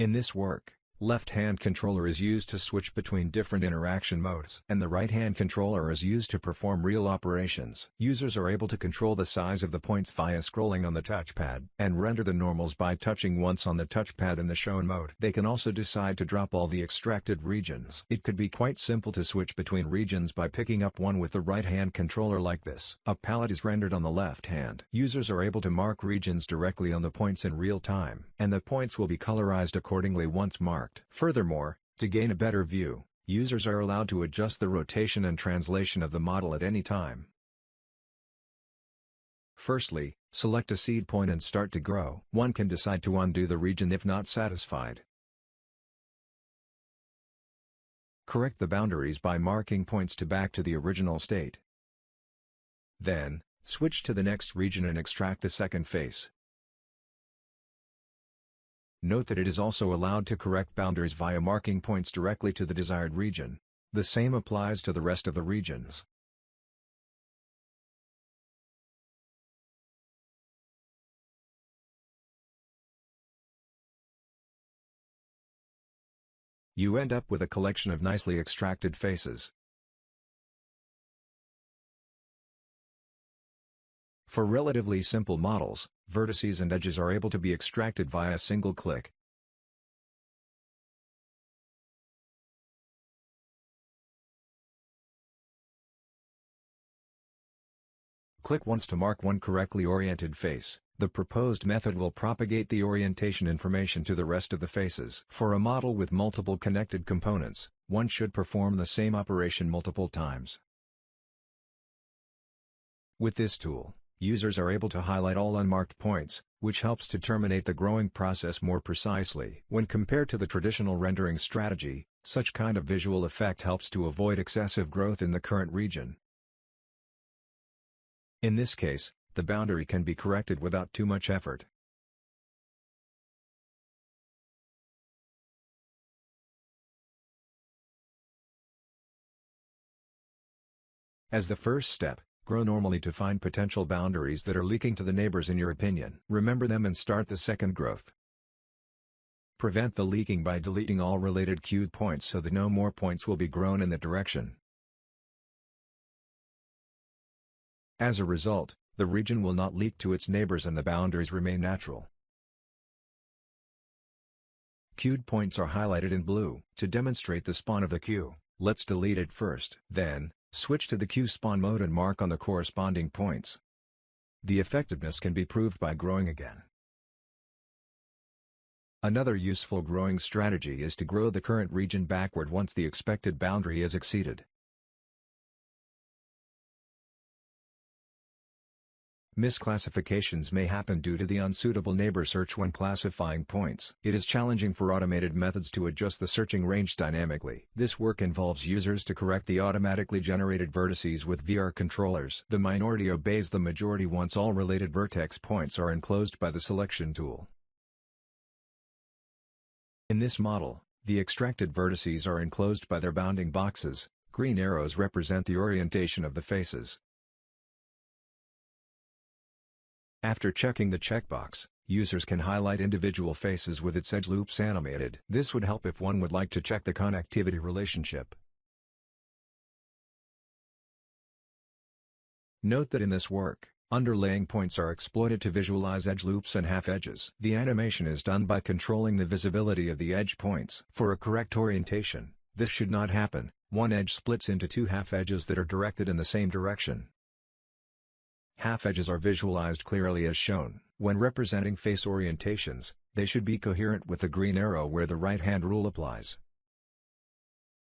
In this work, left-hand controller is used to switch between different interaction modes, and the right-hand controller is used to perform real operations. Users are able to control the size of the points via scrolling on the touchpad, and render the normals by touching once on the touchpad in the shown mode. They can also decide to drop all the extracted regions. It could be quite simple to switch between regions by picking up one with the right-hand controller like this. A palette is rendered on the left hand. Users are able to mark regions directly on the points in real time, and the points will be colorized accordingly once marked. Furthermore, to gain a better view, users are allowed to adjust the rotation and translation of the model at any time. Firstly, select a seed point and start to grow. One can decide to undo the region if not satisfied. Correct the boundaries by marking points back to the original state. Then, switch to the next region and extract the second face. Note that it is also allowed to correct boundaries via marking points directly to the desired region. The same applies to the rest of the regions. You end up with a collection of nicely extracted faces. For relatively simple models, vertices and edges are able to be extracted via a single click. Click once to mark one correctly oriented face. The proposed method will propagate the orientation information to the rest of the faces. For a model with multiple connected components, one should perform the same operation multiple times. With this tool, users are able to highlight all unmarked points, which helps to terminate the growing process more precisely. When compared to the traditional rendering strategy, such kind of visual effect helps to avoid excessive growth in the current region. In this case, the boundary can be corrected without too much effort. As the first step, grow normally to find potential boundaries that are leaking to the neighbors in your opinion. Remember them and start the second growth. Prevent the leaking by deleting all related queued points so that no more points will be grown in that direction. As a result, the region will not leak to its neighbors and the boundaries remain natural. Queued points are highlighted in blue. To demonstrate the spawn of the queue, let's delete it first. Then, switch to the queue spawn mode and mark on the corresponding points. The effectiveness can be proved by growing again. Another useful growing strategy is to grow the current region backward once the expected boundary is exceeded. Misclassifications may happen due to the unsuitable neighbor search when classifying points. It is challenging for automated methods to adjust the searching range dynamically. This work involves users to correct the automatically generated vertices with VR controllers. The minority obeys the majority once all related vertex points are enclosed by the selection tool. In this model, the extracted vertices are enclosed by their bounding boxes. Green arrows represent the orientation of the faces. After checking the checkbox, users can highlight individual faces with its edge loops animated. This would help if one would like to check the connectivity relationship. Note that in this work, underlaying points are exploited to visualize edge loops and half edges. The animation is done by controlling the visibility of the edge points. For a correct orientation, this should not happen. One edge splits into two half edges that are directed in the same direction. Half edges are visualized clearly as shown. When representing face orientations, they should be coherent with the green arrow where the right-hand rule applies.